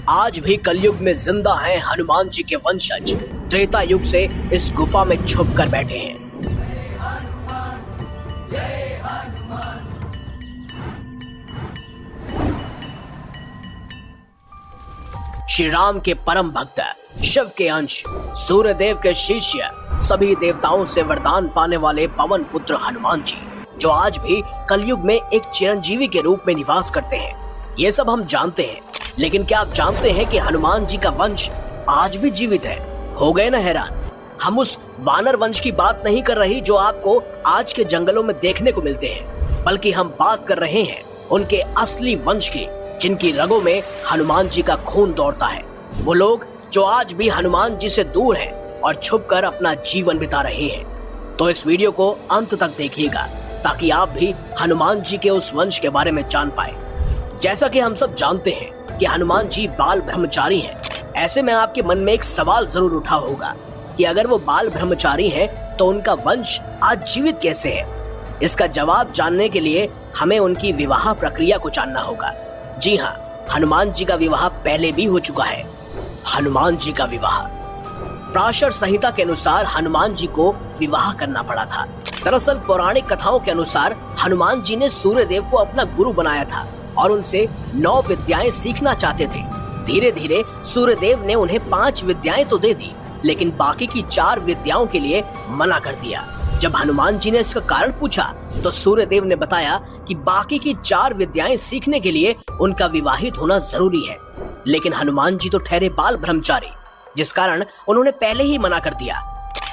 आज भी कलयुग में जिंदा हैं हनुमान जी के वंशज। त्रेता युग से इस गुफा में छुप कर बैठे हैं। श्री राम के परम भक्त, शिव के अंश, सूर्य देव के शिष्य, सभी देवताओं से वरदान पाने वाले पवन पुत्र हनुमान जी, जो आज भी कलयुग में एक चिरंजीवी के रूप में निवास करते हैं, ये सब हम जानते हैं। लेकिन क्या आप जानते हैं कि हनुमान जी का वंश आज भी जीवित है? हो गए ना हैरान? हम उस वानर वंश की बात नहीं कर रही जो आपको आज के जंगलों में देखने को मिलते हैं, बल्कि हम बात कर रहे हैं उनके असली वंश की, जिनकी रगों में हनुमान जी का खून दौड़ता है। वो लोग जो आज भी हनुमान जी से दूर हैं और छुपकर अपना जीवन बिता रहे हैं। तो इस वीडियो को अंत तक देखिएगा ताकि आप भी हनुमान जी के उस वंश के बारे में जान पाए। जैसा कि हम सब जानते हैं कि हनुमान जी बाल ब्रह्मचारी हैं। ऐसे में आपके मन में एक सवाल जरूर उठा होगा कि अगर वो बाल ब्रह्मचारी हैं तो उनका वंश आज जीवित कैसे है? इसका जवाब जानने के लिए हमें उनकी विवाह प्रक्रिया को जानना होगा। जी हाँ, हनुमान जी का विवाह पहले भी हो चुका है। हनुमान जी का विवाह पराशर संहिता के अनुसार हनुमान जी को विवाह करना पड़ा था। दरअसल पौराणिक कथाओं के अनुसार हनुमान जी ने सूर्य देव को अपना गुरु बनाया था और उनसे 9 विद्याएं सीखना चाहते थे। धीरे धीरे सूर्य देव ने उन्हें 5 विद्याएं तो दे दी, लेकिन बाकी की 4 विद्याओं के लिए मना कर दिया। जब हनुमान जी ने इसका कारण पूछा तो सूर्य देव ने बताया कि बाकी की 4 विद्याएं सीखने के लिए उनका विवाहित होना जरूरी है। लेकिन हनुमान जी तो ठहरे बाल ब्रह्मचारी, जिस कारण उन्होंने पहले ही मना कर दिया।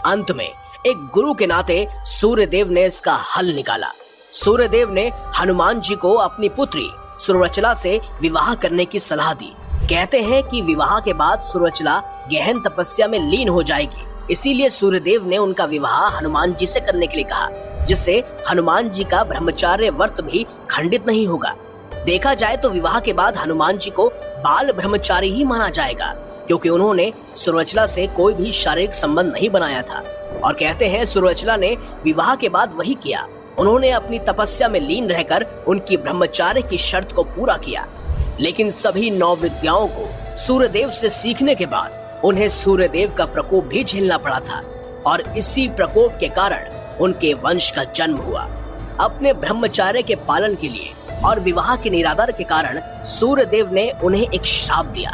अंत में एक गुरु के नाते सूर्य देव ने इसका हल निकाला। सूर्य देव ने हनुमान जी को अपनी पुत्री सुरवचला से विवाह करने की सलाह दी। कहते हैं कि विवाह के बाद सुरवचला गहन तपस्या में लीन हो जाएगी, इसीलिए सूर्यदेव ने उनका विवाह हनुमान जी से करने के लिए कहा, जिससे हनुमान जी का ब्रह्मचार्य व्रत भी खंडित नहीं होगा। देखा जाए तो विवाह के बाद हनुमान जी को बाल ब्रह्मचारी ही माना जाएगा, क्योंकि उन्होंने सुरवचला से कोई भी शारीरिक संबंध नहीं बनाया था। और कहते हैं सुरवचला ने विवाह के बाद वही किया। उन्होंने अपनी तपस्या में लीन रहकर उनकी ब्रह्मचार्य की शर्त को पूरा किया। लेकिन सभी 9 विद्याओं को सूर्यदेव से सीखने के बाद उन्हें सूर्यदेव का प्रकोप भी झेलना पड़ा था, और इसी प्रकोप के कारण उनके वंश का जन्म हुआ। अपने ब्रह्मचार्य के पालन के लिए और विवाह के निरादर के कारण सूर्यदेव ने उन्हें एक श्राप दिया।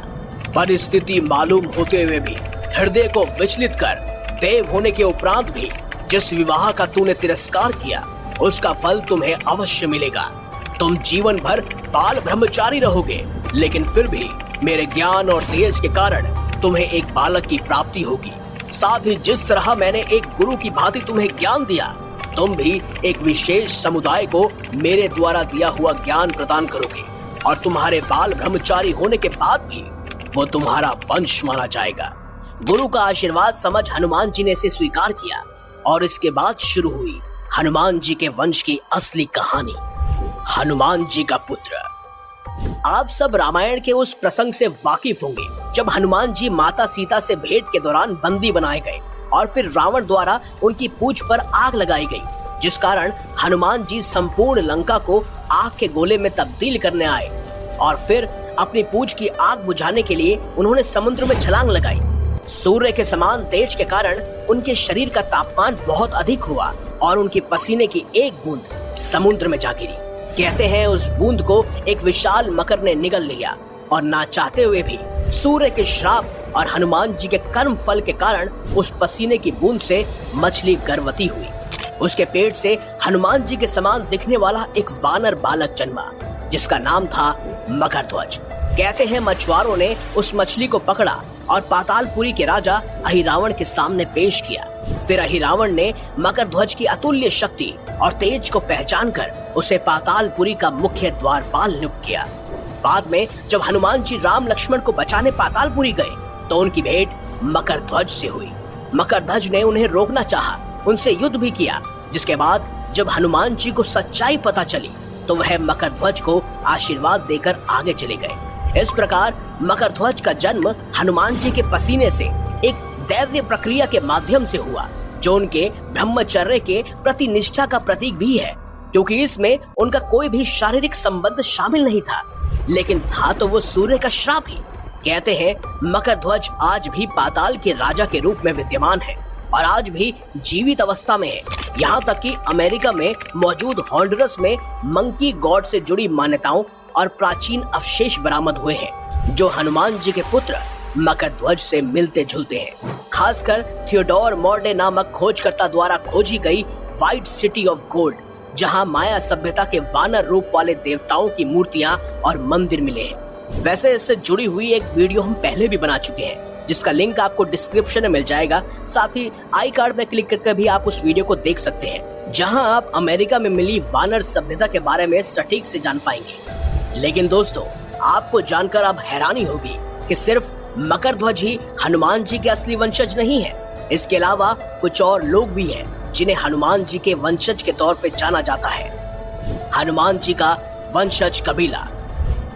परिस्थिति मालूम होते हुए भी हृदय को विचलित कर देव होने के उपरांत भी जिस विवाह का तूने तिरस्कार किया, उसका फल तुम्हें अवश्य मिलेगा। तुम जीवन भर बाल ब्रह्मचारी रहोगे, लेकिन फिर भी मेरे ज्ञान और तेज के कारण तुम्हें एक बालक की प्राप्ति होगी। साथ ही जिस तरह मैंने एक गुरु की भांति तुम्हें ज्ञान दिया, तुम भी एक विशेष समुदाय को मेरे द्वारा दिया हुआ ज्ञान प्रदान करोगे, और तुम्हारे बाल ब्रह्मचारी होने के बाद भी वो तुम्हारा वंश माना जाएगा। गुरु का आशीर्वाद समझ हनुमान जी ने इसे स्वीकार किया, और इसके बाद शुरू हुई हनुमान जी के वंश की असली कहानी। हनुमान जी का पुत्र। आप सब रामायण के उस प्रसंग से वाकिफ होंगे जब हनुमान जी माता सीता से भेंट के दौरान बंदी बनाए गए और फिर रावण द्वारा उनकी पूंछ पर आग लगाई गई, जिस कारण हनुमान जी संपूर्ण लंका को आग के गोले में तब्दील करने आए। और फिर अपनी पूंछ की आग बुझाने के लिए उन्होंने समुद्र में छलांग लगाई। सूर्य के समान तेज के कारण उनके शरीर का तापमान बहुत अधिक हुआ और उनके पसीने की एक बूंद समुद्र में जा गिरी। कहते हैं उस बूंद को एक विशाल मकर ने निगल लिया, और ना चाहते हुए भी सूर्य के श्राप और हनुमान जी के कर्म फल के कारण उस पसीने की बूंद से मछली गर्भवती हुई। उसके पेट से हनुमान जी के समान दिखने वाला एक वानर बालक जन्मा, जिसका नाम था मकरध्वज। कहते हैं मछुआरों ने उस मछली को पकड़ा और पातालपुरी के राजा अहिरावण के सामने पेश किया। फिर अहिरावण ने मकरध्वज की अतुल्य शक्ति और तेज को पहचानकर उसे पातालपुरी का मुख्य द्वारपाल नियुक्त किया। बाद में जब हनुमान जी राम लक्ष्मण को बचाने पातालपुरी गए तो उनकी भेंट मकरध्वज से हुई। मकरध्वज ने उन्हें रोकना चाहा, उनसे युद्ध भी किया, जिसके बाद जब हनुमान जी को सच्चाई पता चली तो वह मकरध्वज को आशीर्वाद देकर आगे चले गए। इस प्रकार मकरध्वज का जन्म हनुमान जी के पसीने से एक दैवीय प्रक्रिया के माध्यम से हुआ, जो उनके ब्रह्मचर्य के प्रति निष्ठा का प्रतीक भी है, क्योंकि इसमें उनका कोई भी शारीरिक संबंध शामिल नहीं था, लेकिन था तो वो सूर्य का श्राप ही। कहते हैं मकर ध्वज आज भी पाताल के राजा के रूप में विद्यमान है और आज भी जीवित अवस्था में है। यहाँ तक कि अमेरिका में मौजूद हॉन्डुरस में मंकी गॉड से जुड़ी मान्यताओं और प्राचीन अवशेष बरामद हुए हैं जो हनुमान जी के पुत्र मकर ध्वज से मिलते जुलते हैं। खासकर थियोडोर मोर्डे नामक खोजकर्ता द्वारा खोजी गई व्हाइट सिटी ऑफ गोल्ड, जहां माया सभ्यता के वानर रूप वाले देवताओं की मूर्तियां और मंदिर मिले हैं। वैसे इससे जुड़ी हुई एक वीडियो हम पहले भी बना चुके हैं, जिसका लिंक आपको डिस्क्रिप्शन में मिल जाएगा। साथ ही आई कार्ड में क्लिक करके भी आप उस वीडियो को देख सकते हैं, जहां आप अमेरिका में मिली वानर सभ्यता के बारे में सटीक से जान पाएंगे। लेकिन दोस्तों, आपको जानकर अब हैरानी होगी कि सिर्फ मकर ध्वज ही हनुमान जी के असली वंशज नहीं है। इसके अलावा कुछ और लोग भी हैं जिन्हें हनुमान जी के वंशज के तौर पे जाना जाता है। हनुमान जी का वंशज कबीला।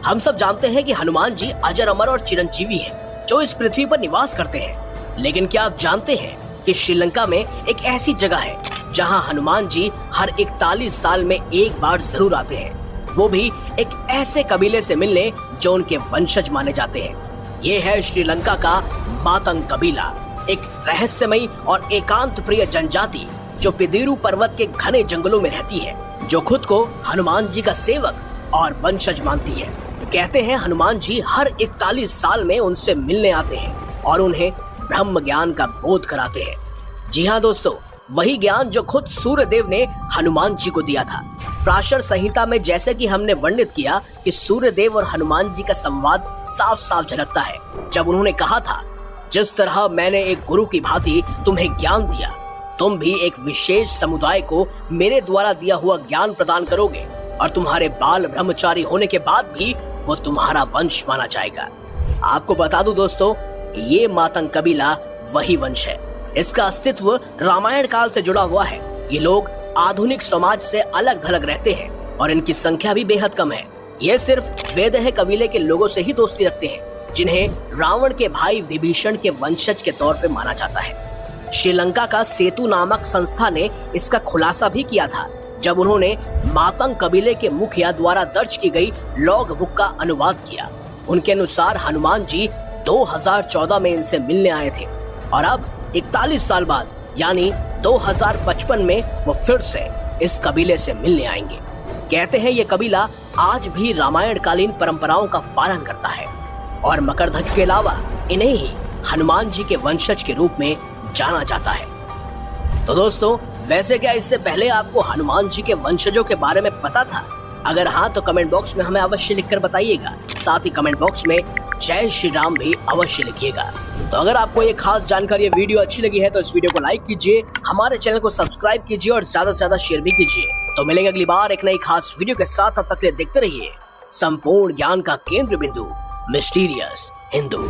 हम सब जानते हैं कि हनुमान जी अजर अमर और चिरंजीवी हैं, जो इस पृथ्वी पर निवास करते हैं। लेकिन क्या आप जानते हैं कि श्रीलंका में एक ऐसी जगह है जहां हनुमान जी हर 41 साल में एक बार जरूर आते हैं, वो भी एक ऐसे कबीले से मिलने जो उनके वंशज माने जाते हैं। ये है श्रीलंका का मातंग कबीला, एक रहस्यमयी और एकांत प्रिय जनजाति जो पिदिरु पर्वत के घने जंगलों में रहती है, जो खुद को हनुमान जी का सेवक और वंशज मानती है। कहते हैं हनुमान जी हर 41 साल में उनसे मिलने आते हैं और उन्हें ब्रह्म ज्ञान का बोध कराते हैं। जी हाँ दोस्तों, वही ज्ञान जो खुद सूर्यदेव ने हनुमान जी को दिया था। प्राशर संहिता में जैसे कि हमने वर्णित किया कि सूर्यदेव और हनुमान जी का संवाद साफ साफ झलकता है, जब उन्होंने कहा था, जिस तरह मैंने एक गुरु की भांति तुम्हें ज्ञान दिया, तुम भी एक विशेष समुदाय को मेरे द्वारा दिया हुआ ज्ञान प्रदान करोगे और तुम्हारे बाल ब्रह्मचारी होने के बाद भी वो तुम्हारा वंश माना जाएगा। आपको बता दूं दोस्तों, ये मातंग कबीला वही वंश है। इसका अस्तित्व रामायण काल से जुड़ा हुआ है। ये लोग आधुनिक समाज से अलग थलग रहते हैं और इनकी संख्या भी बेहद कम है। ये सिर्फ वेदह कबीले के लोगों से ही दोस्ती रखते हैं, जिन्हें रावण के भाई विभीषण के वंशज के तौर पे माना जाता है। श्रीलंका का सेतु नामक संस्था ने इसका खुलासा भी किया था, जब उन्होंने मातंग कबीले के मुखिया द्वारा दर्ज की गई लॉग बुक का अनुवाद किया। उनके अनुसार हनुमान जी 2014 में इनसे मिलने आए थे और अब 41 साल बाद यानी 2055 में वो फिर से इस कबीले से मिलने आएंगे। कहते हैं ये कबीला आज भी रामायण कालीन परंपराओं का पालन करता है और मकर ध्वज के अलावा इन्हें ही हनुमान जी के वंशज के रूप में जाना जाता है। तो दोस्तों, वैसे क्या इससे पहले आपको हनुमान जी के वंशजों के बारे में पता था? अगर हाँ, तो कमेंट बॉक्स में हमें अवश्य लिखकर बताइएगा। साथ ही कमेंट बॉक्स में जय श्री राम भी अवश्य लिखिएगा। तो अगर आपको ये खास जानकारी, ये वीडियो अच्छी लगी है तो इस वीडियो को लाइक कीजिए, हमारे चैनल को सब्सक्राइब कीजिए और ज्यादा से ज्यादा शेयर भी कीजिए। तो मिलेंगे अगली बार एक नई खास वीडियो के साथ। तब तक के लिए देखते रहिए संपूर्ण ज्ञान का केंद्र बिंदु, मिस्टीरियस हिंदू।